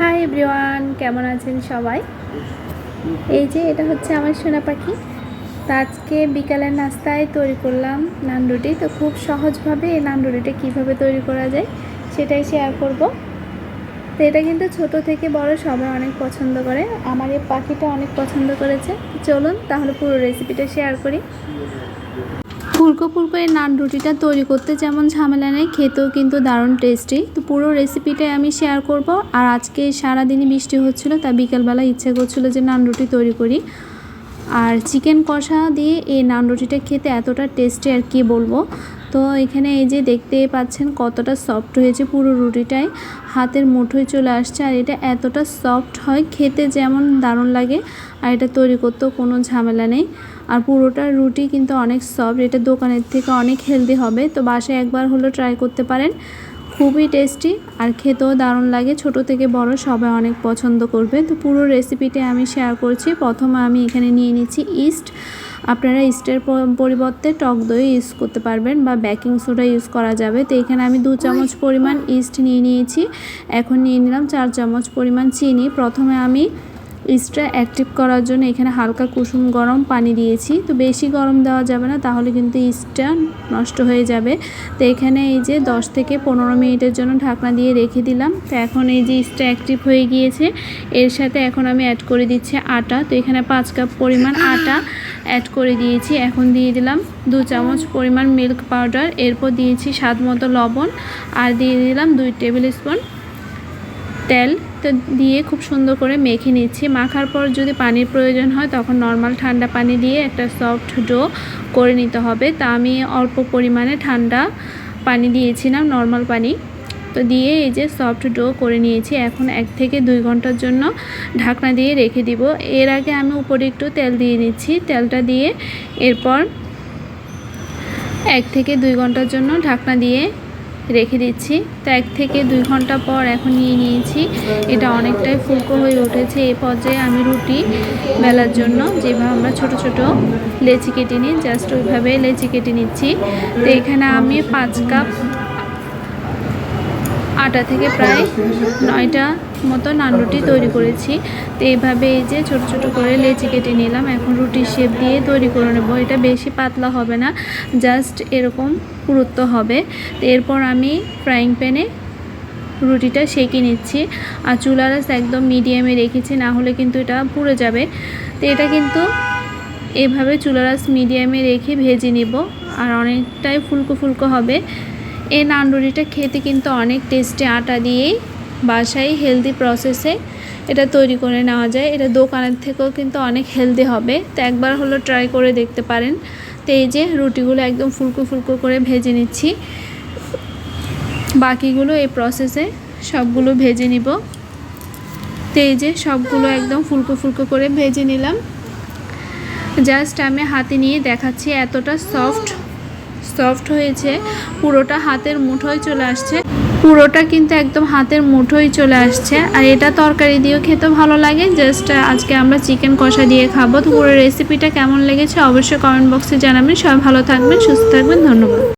Hi everyone, কেমন আছেন সবাই? এই যে এটা হচ্ছে আমার সোনা পাখি। তো আজকে বিকালের নাস্তায় তৈরি করলাম নান রুটি। তো খুব সহজভাবে এই নান রুটিটা কীভাবে তৈরি করা যায় সেটাই শেয়ার করব। তো এটা কিন্তু ছোট থেকে বড় সবাই অনেক পছন্দ করে, আমার এই পাখিটা অনেক পছন্দ করেছে। চলুন তাহলে পুরো রেসিপিটা শেয়ার করি। ফুলকো ফুলকো এই নান রুটিটা তৈরি করতে যেমন ঝামেলা নেই, খেতেও কিন্তু দারুণ টেস্টি। তো পুরো রেসিপিটাই আমি শেয়ার করব। আর আজকে সারাদিনই বৃষ্টি হচ্ছিলো, তাই বিকালবেলা ইচ্ছে করছিলো যে নান রুটি তৈরি করি। আর চিকেন কষা দিয়ে এই নান রুটিটা খেতে এতটা টেস্টি আর কি বলবো। তো এখানে এই যে দেখতেই পাচ্ছেন কতটা সফট হয়েছে, পুরো রুটিটাই হাতের মুঠোয় চলে আসছে। আর এটা এতটা সফট হয়, খেতে যেমন দারুণ লাগে, আর এটা তৈরি করতেও কোনো ঝামেলা নেই। আর পুরোটা রুটি কিন্তু অনেক সফট, এটা দোকানের থেকে অনেক হেলদি হবে। তো বাসায় একবার হলো ট্রাই করতে পারেন, খুবই টেস্টি আর খেতেও দারুণ লাগে। ছোট থেকে বড় সবাই অনেক পছন্দ করবে। তো পুরো রেসিপিটা আমি শেয়ার করছি। প্রথমে আমি এখানে নিয়ে নিচ্ছি ইস্ট। আপনারা ইস্টের পরিবর্তে টক দই ইউজ করতে পারবেন বা বেকিং সোডা ইউজ করা যাবে। তো এখানে আমি 2 চামচ পরিমাণ ইস্ট নিয়ে নিয়েছি। এখন নিয়ে নিলাম 4 চামচ পরিমাণ চিনি। প্রথমে আমি ইস্টটা অ্যাক্টিভ করার জন্য এখানে হালকা কুসুম গরম পানি দিয়েছি। তো বেশি গরম দেওয়া যাবে না, তাহলে কিন্তু ইস্টটা নষ্ট হয়ে যাবে। তো এখানে এই যে 10 থেকে 15 মিনিটের জন্য ঢাকনা দিয়ে রেখে দিলাম। তো এখন এই যে ইস্টটা অ্যাক্টিভ হয়ে গিয়েছে, এর সাথে এখন আমি অ্যাড করে দিচ্ছি আটা। তো এখানে 5 কাপ পরিমাণ আটা অ্যাড করে দিয়েছি। এখন দিয়ে দিলাম 2 চামচ পরিমাণ মিল্ক পাউডার, এরপর দিয়েছি স্বাদ মতো লবণ, আর দিয়ে দিলাম 2 টেবিল স্পুন তেল। তো দিয়ে খুব সুন্দর করে মেখে নিচ্ছি। মাখার পর যদি পানির প্রয়োজন হয় তখন নর্মাল ঠান্ডা পানি দিয়ে একটা সফট ডো করে নিতে হবে। তা আমি অল্প পরিমাণে ঠান্ডা পানি দিয়েছিলাম, নর্মাল পানি। তো দিয়ে এই যে সফট ডো করে নিয়েছি। এখন 1 থেকে 2 ঘন্টার জন্য ঢাকনা দিয়ে রেখে দিব। এর আগে আমি উপরে একটু তেল দিয়ে নিচ্ছি। তেলটা দিয়ে এরপর 1 থেকে 2 ঘন্টার জন্য ঢাকনা দিয়ে রেখে দিচ্ছি। তো 1 থেকে 2 ঘন্টা পর এখন নিয়ে নিয়েছি। এটা অনেকটাই ফুলকো হয়ে উঠেছে। এই পর্যায়ে আমি রুটি বেলার জন্য যেভাবে আমরা ছোট ছোট লেচি কেটে নিই, জাস্ট ওইভাবে লেচি কেটে নিচ্ছি। তো এখানে আমি 5 কাপ আটা থেকে প্রায় 9টা মতো নান রুটি তৈরি করেছি। তো এইভাবে এই যে ছোট ছোট করে লেচি কেটে নিলাম। এখন রুটির শেপ দিয়ে তৈরি করে নেব। এটা বেশি পাতলা হবে না, জাস্ট এরকম পুরুত্ব হবে। তো এরপর আমি ফ্রাইং প্যানে রুটিটা সেঁকে নিচ্ছি। আর চুলার আঁচ একদম মিডিয়ামে রেখেছি, না হলে কিন্তু এটা পুড়ে যাবে। তো এটা কিন্তু এভাবে চুলার আঁচ মিডিয়ামে রেখে ভেজে নিব, আর অনেকটাই ফুলকো ফুলকো হবে। এই নান রুটিটা খেতে কিন্তু অনেক টেস্টি। আটা দিয়েই বাসায় হেলদি প্রসেসে এটা তৈরি করে নেওয়া যায়। এটা দোকানের থেকেও কিন্তু অনেক হেলদি হবে। তো একবার হলো ট্রাই করে দেখতে পারেন। তো এই যে রুটিগুলো একদম ফুলকো ফুলকো করে ভেজে নিচ্ছি। বাকিগুলো এই প্রসেসে সবগুলো ভেজে নিব। তো এই যে সবগুলো একদম ফুলকো ফুলকো করে ভেজে নিলাম। জাস্ট আমি হাতে নিয়ে দেখাচ্ছি, এতটা সফট হয়েছে, পুরোটা হাতের মুঠোয় চলে আসছে। পুরোটা কিন্তু একদম হাতের মুঠোয় চলে আসছে। আর এটা তরকারি দিয়েও খেতে ভালো লাগে। জাস্ট আজকে আমরা চিকেন কষা দিয়ে খাবো। তো পুরো রেসিপিটা কেমন লেগেছে অবশ্যই কমেন্ট বক্সে জানাবেন। সবাই ভালো থাকবেন, সুস্থ থাকবেন, ধন্যবাদ।